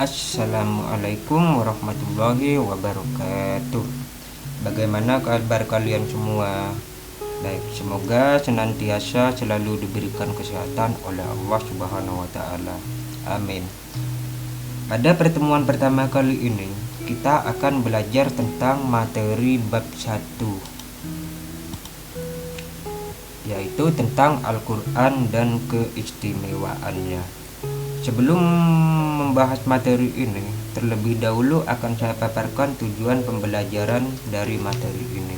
Assalamualaikum warahmatullahi wabarakatuh. Bagaimana kabar kalian semua? Baik, semoga senantiasa selalu diberikan kesehatan oleh Allah Subhanahu wa taala. Amin. Pada pertemuan pertama kali ini, kita akan belajar tentang materi bab 1, yaitu tentang Al-Qur'an dan keistimewaannya. Sebelum membahas materi ini, terlebih dahulu akan saya paparkan tujuan pembelajaran dari materi ini.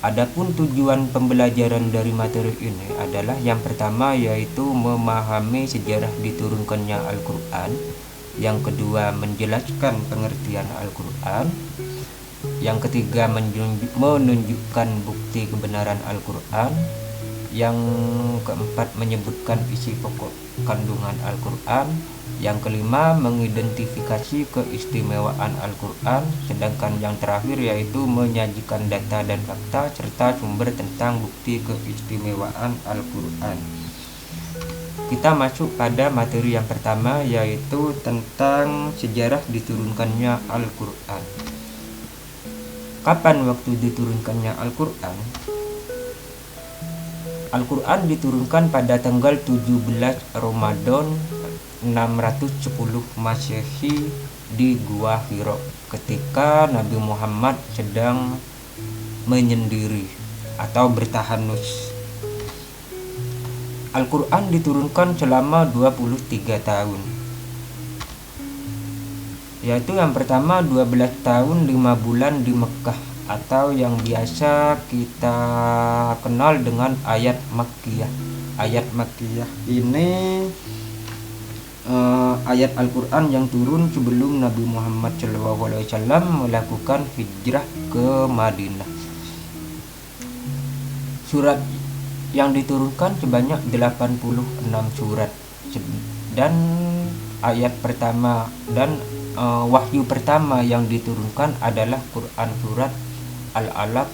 Adapun tujuan pembelajaran dari materi ini adalah yang pertama yaitu memahami sejarah diturunkannya Al-Qur'an, yang kedua menjelaskan pengertian Al-Qur'an, yang ketiga menunjukkan bukti kebenaran Al-Qur'an, yang keempat menyebutkan isi pokok kandungan Al-Qur'an, yang kelima mengidentifikasi keistimewaan Al-Qur'an, sedangkan yang terakhir yaitu menyajikan data dan fakta serta sumber tentang bukti keistimewaan Al-Qur'an. Kita masuk pada materi yang pertama, yaitu tentang sejarah diturunkannya Al-Qur'an. Kapan waktu diturunkannya Al-Qur'an? Al-Qur'an diturunkan pada tanggal 17 Ramadan 610 Masehi di Gua Hira ketika Nabi Muhammad sedang menyendiri atau bertahanus. Al-Qur'an diturunkan selama 23 tahun, yaitu yang pertama 12 tahun 5 bulan di Mekah, atau yang biasa kita kenal dengan ayat Makkiyah. Ayat Makkiyah ini ayat Al-Qur'an yang turun sebelum Nabi Muhammad SAW melakukan hijrah ke Madinah. Surat yang diturunkan sebanyak 86 surat, dan ayat pertama dan wahyu pertama yang diturunkan adalah Quran surat Al-Alaq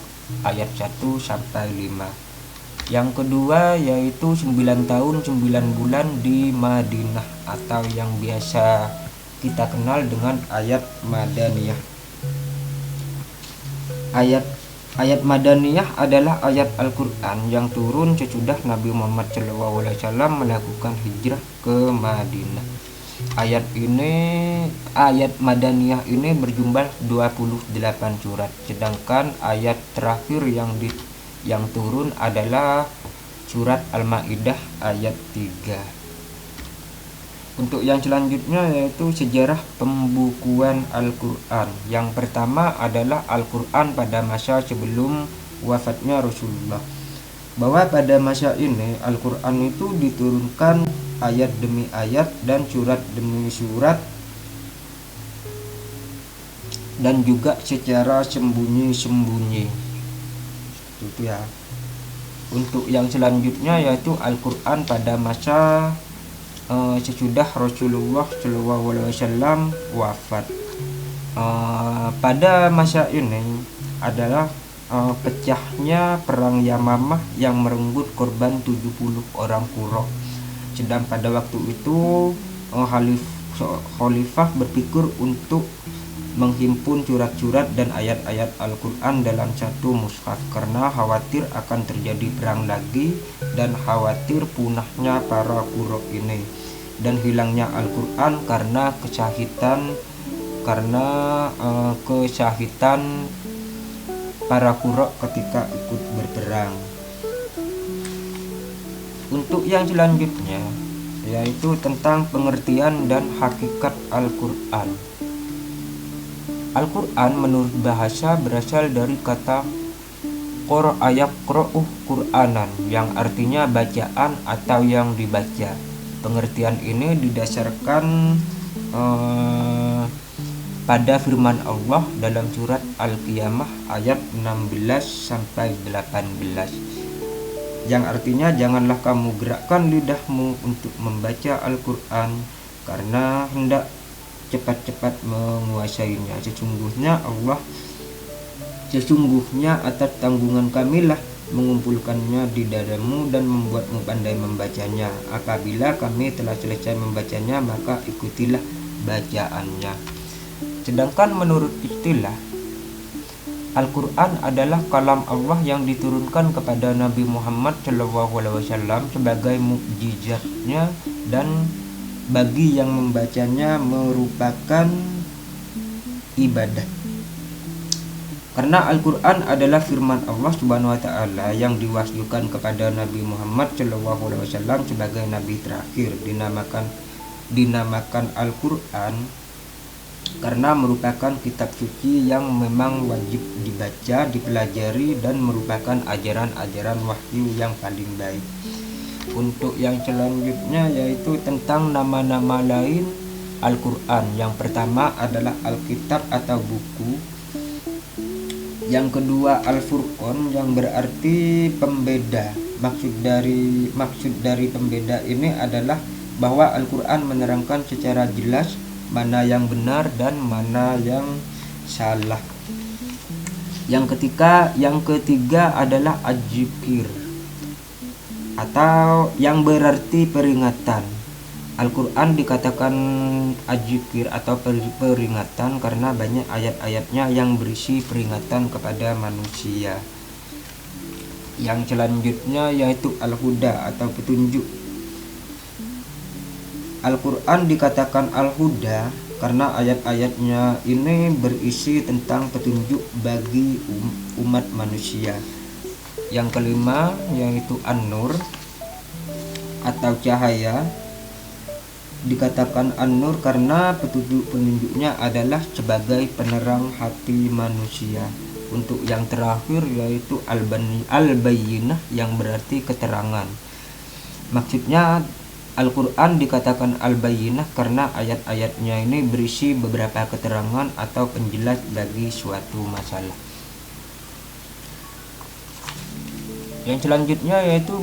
ayat 1 sampai 5. Yang kedua yaitu 9 tahun 9 bulan di Madinah, atau yang biasa kita kenal dengan ayat Madaniyah. Ayat Madaniyah adalah ayat Al-Qur'an yang turun sesudah Nabi Muhammad SAW melakukan hijrah ke Madinah. Ayat Madaniyah ini berjumlah 28 surat, sedangkan ayat terakhir yang turun adalah surat Al-Maidah ayat 3. Untuk yang selanjutnya yaitu sejarah pembukuan Al-Qur'an. Yang pertama adalah Al-Qur'an pada masa sebelum wafatnya Rasulullah, bahwa pada masa ini Al-Qur'an itu diturunkan ayat demi ayat dan surat demi surat, dan juga secara sembunyi-sembunyi. Itu ya. Untuk yang selanjutnya yaitu Al-Qur'an pada masa sesudah Rasulullah SAW wafat. Pada masa ini adalah pecahnya perang Yamamah yang merenggut korban 70 orang Qura. Sedang pada waktu itu Khalifah berpikir untuk menghimpun surat-surat dan ayat-ayat Al-Qur'an dalam satu mushaf karena khawatir akan terjadi perang lagi dan khawatir punahnya para Qura ini dan hilangnya Al-Qur'an karena kesahitan para Qura ketika ikut berperang. Untuk yang selanjutnya yaitu tentang pengertian dan hakikat Al-Qur'an. Al-Qur'an menurut bahasa berasal dari kata qara'a yaqra'u Qur'anan, yang artinya bacaan atau yang dibaca. Pengertian ini didasarkan pada firman Allah dalam surat Al-Qiyamah ayat 16 sampai 18, yang artinya janganlah kamu gerakkan lidahmu untuk membaca Al-Qur'an karena hendak cepat-cepat menguasainya. Sesungguhnya atas tanggungan kamilah mengumpulkannya di dadamu dan membuatmu pandai membacanya. Apabila kami telah selesai membacanya, maka ikutilah bacaannya. Sedangkan menurut istilah, Al-Quran adalah kalam Allah yang diturunkan kepada Nabi Muhammad SAW sebagai mukjizatnya, dan bagi yang membacanya merupakan ibadah. Karena Al-Quran adalah firman Allah Subhanahu wa Ta'ala yang diwahyukan kepada Nabi Muhammad SAW sebagai nabi terakhir. Dinamakan Al-Quran karena merupakan kitab suci yang memang wajib dibaca, dipelajari, dan merupakan ajaran-ajaran wahyu yang paling baik. Untuk yang selanjutnya yaitu tentang nama-nama lain Al-Quran. Yang pertama adalah Alkitab atau buku. Yang kedua Al-Furqan yang berarti pembeda. Maksud dari pembeda ini adalah bahwa Al-Quran menerangkan secara jelas mana yang benar dan mana yang salah. Yang ketiga adalah Az-Zikir atau yang berarti peringatan. Al-Quran dikatakan Az-Zikir atau peringatan karena banyak ayat-ayatnya yang berisi peringatan kepada manusia. Yang selanjutnya yaitu Al-Huda atau petunjuk. Al-Quran dikatakan Al-Huda karena ayat-ayatnya ini berisi tentang petunjuk bagi umat manusia. Yang kelima yaitu An-Nur atau cahaya. Dikatakan An-Nur karena petunjuknya adalah sebagai penerang hati manusia. Untuk yang terakhir yaitu Al-Bayyinah yang berarti keterangan. Maksudnya Al-Quran dikatakan Al-Bayyinah karena ayat-ayatnya ini berisi beberapa keterangan atau penjelas bagi suatu masalah. Yang selanjutnya yaitu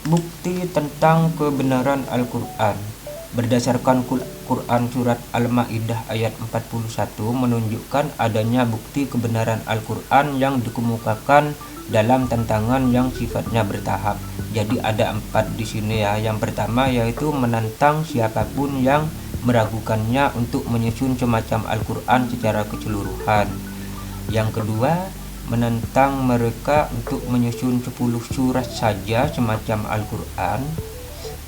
bukti tentang kebenaran Al-Quran. Berdasarkan Quran surat Al-Maidah ayat 41 menunjukkan adanya bukti kebenaran Al-Quran yang dikemukakan dalam tantangan yang sifatnya bertahap. Jadi ada 4 di sini ya. Yang pertama yaitu menantang siapapun yang meragukannya untuk menyusun semacam Al-Quran secara keseluruhan. Yang kedua, menantang mereka untuk menyusun 10 surat saja semacam Al-Quran.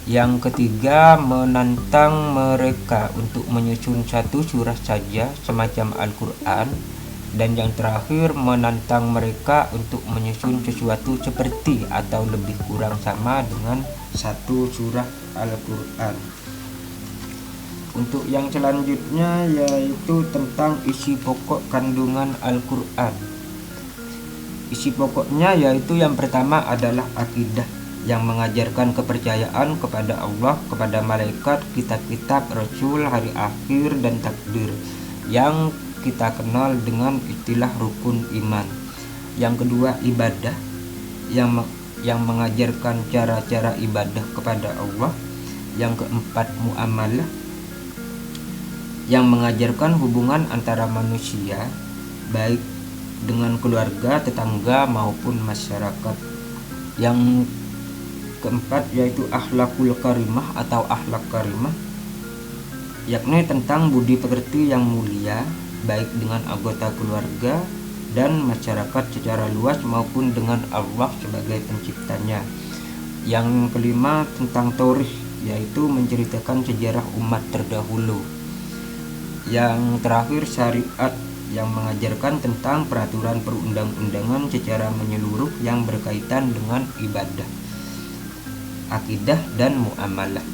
Yang ketiga, menantang mereka untuk menyusun 1 surah saja semacam Al-Quran. Dan yang terakhir, menantang mereka untuk menyusun sesuatu seperti atau lebih kurang sama dengan 1 surah Al-Quran. Untuk yang selanjutnya yaitu tentang isi pokok kandungan Al-Quran. Isi pokoknya yaitu yang pertama adalah akidah, yang mengajarkan kepercayaan kepada Allah, kepada malaikat, kitab-kitab, rasul, hari akhir, dan takdir, yang kita kenal dengan istilah rukun iman. Yang kedua, ibadah, yang mengajarkan cara-cara ibadah kepada Allah. Yang keempat, muamalah, yang mengajarkan hubungan antara manusia, baik dengan keluarga, tetangga, maupun masyarakat. Yang keempat yaitu akhlakul karimah atau akhlak karimah, yakni tentang budi pekerti yang mulia baik dengan anggota keluarga dan masyarakat secara luas maupun dengan Allah sebagai penciptanya. Yang kelima tentang taurikh, yaitu menceritakan sejarah umat terdahulu. Yang terakhir syariat, yang mengajarkan tentang peraturan perundang-undangan secara menyeluruh yang berkaitan dengan ibadah, akidah, dan muamalah.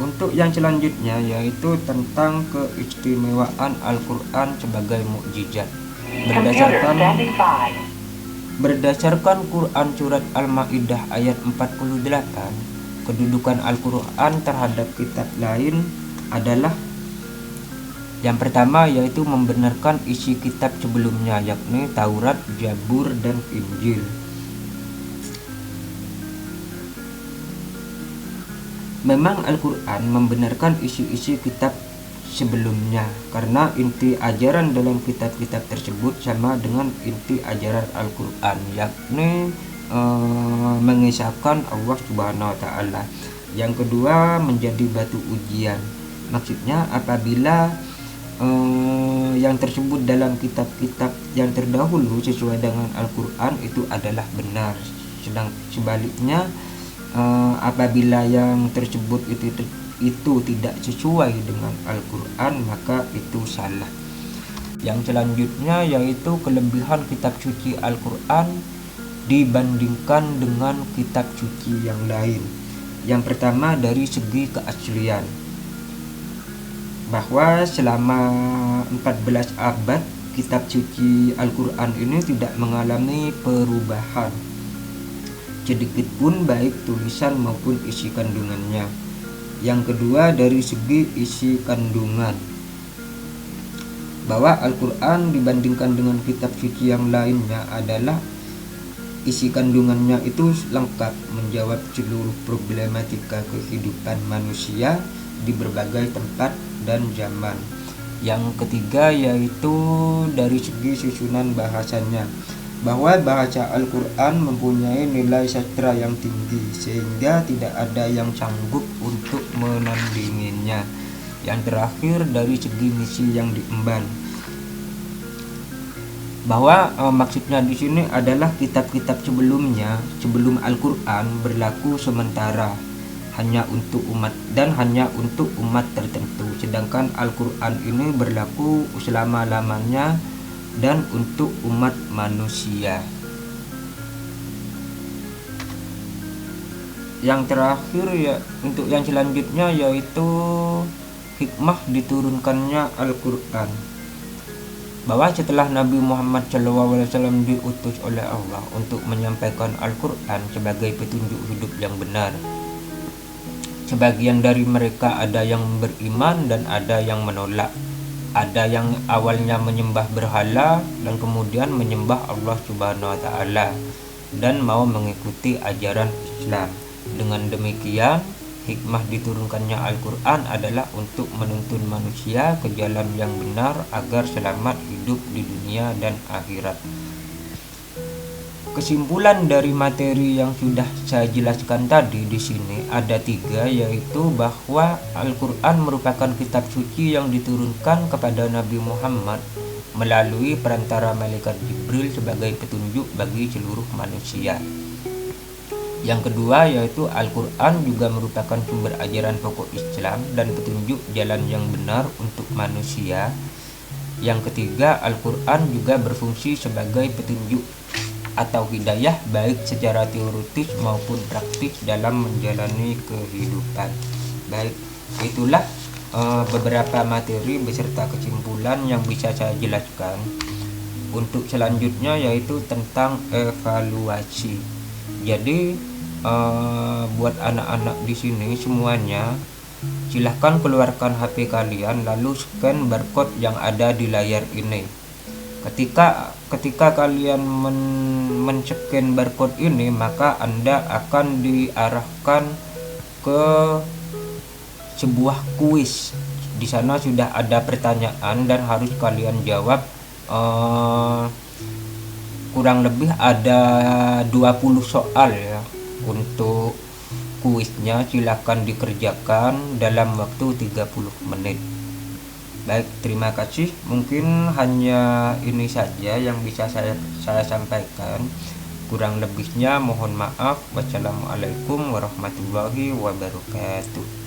Untuk yang selanjutnya yaitu tentang keistimewaan Al-Quran sebagai mukjizat. Berdasarkan Quran surat Al-Maidah ayat 48, kedudukan Al-Quran terhadap kitab lain adalah yang pertama yaitu membenarkan isi kitab sebelumnya, yakni Taurat, Zabur, dan Injil. Memang Al-Quran membenarkan isi-isi kitab sebelumnya, karena inti ajaran dalam kitab-kitab tersebut sama dengan inti ajaran Al-Quran, yakni mengisahkan Allah Subhanahu wa Ta'ala. Yang kedua, menjadi batu ujian. Maksudnya apabila yang tersebut dalam kitab-kitab yang terdahulu sesuai dengan Al-Quran itu adalah benar, sedang sebaliknya apabila yang tersebut itu tidak sesuai dengan Al-Quran, maka itu salah. Yang selanjutnya yaitu kelebihan kitab suci Al-Quran dibandingkan dengan kitab suci yang lain. Yang pertama, dari segi keaslian, bahwa selama 14 abad kitab suci Al-Quran ini tidak mengalami perubahan sedikit pun, baik tulisan maupun isi kandungannya. Yang kedua, dari segi isi kandungan, bahwa Al-Quran dibandingkan dengan kitab suci yang lainnya adalah isi kandungannya itu lengkap menjawab seluruh problematika kehidupan manusia di berbagai tempat dan zaman. Yang ketiga, yaitu dari segi susunan bahasanya, bahwa bahasa Al-Quran mempunyai nilai sastra yang tinggi sehingga tidak ada yang sanggup untuk menandinginya. Yang terakhir, dari segi misi yang diemban, bahwa maksudnya di sini adalah kitab-kitab sebelumnya, sebelum Al-Quran, berlaku sementara hanya untuk umat dan hanya untuk umat tertentu, sedangkan Al-Quran ini berlaku selama-lamanya dan untuk umat manusia. Yang terakhir ya, untuk yang selanjutnya yaitu hikmah diturunkannya Al-Quran, bahwa setelah Nabi Muhammad SAW diutus oleh Allah untuk menyampaikan Al-Quran sebagai petunjuk hidup yang benar, sebagian dari mereka ada yang beriman dan ada yang menolak. Ada yang awalnya menyembah berhala dan kemudian menyembah Allah Subhanahu wa Ta'ala dan mau mengikuti ajaran Islam. Dengan demikian, hikmah diturunkannya Al-Quran adalah untuk menuntun manusia ke jalan yang benar agar selamat hidup di dunia dan akhirat. Kesimpulan dari materi yang sudah saya jelaskan tadi di sini ada 3, yaitu bahwa Al-Quran merupakan kitab suci yang diturunkan kepada Nabi Muhammad melalui perantara malaikat Jibril sebagai petunjuk bagi seluruh manusia. Yang kedua, yaitu Al-Quran juga merupakan sumber ajaran pokok Islam dan petunjuk jalan yang benar untuk manusia. Yang ketiga, Al-Quran juga berfungsi sebagai petunjuk atau hidayah baik secara teoritis maupun praktis dalam menjalani kehidupan. Baik, itulah beberapa materi beserta kesimpulan yang bisa saya jelaskan. Untuk selanjutnya yaitu tentang evaluasi. Jadi buat anak-anak di sini semuanya, silahkan keluarkan HP kalian lalu scan barcode yang ada di layar ini. Ketika kalian men-scan barcode ini, maka Anda akan diarahkan ke sebuah kuis. Di sana sudah ada pertanyaan dan harus kalian jawab. Kurang lebih ada 20 soal ya untuk kuisnya. Silahkan dikerjakan dalam waktu 30 menit. Baik, terima kasih. Mungkin hanya ini saja yang bisa saya sampaikan. Kurang lebihnya mohon maaf. Wassalamualaikum warahmatullahi wabarakatuh.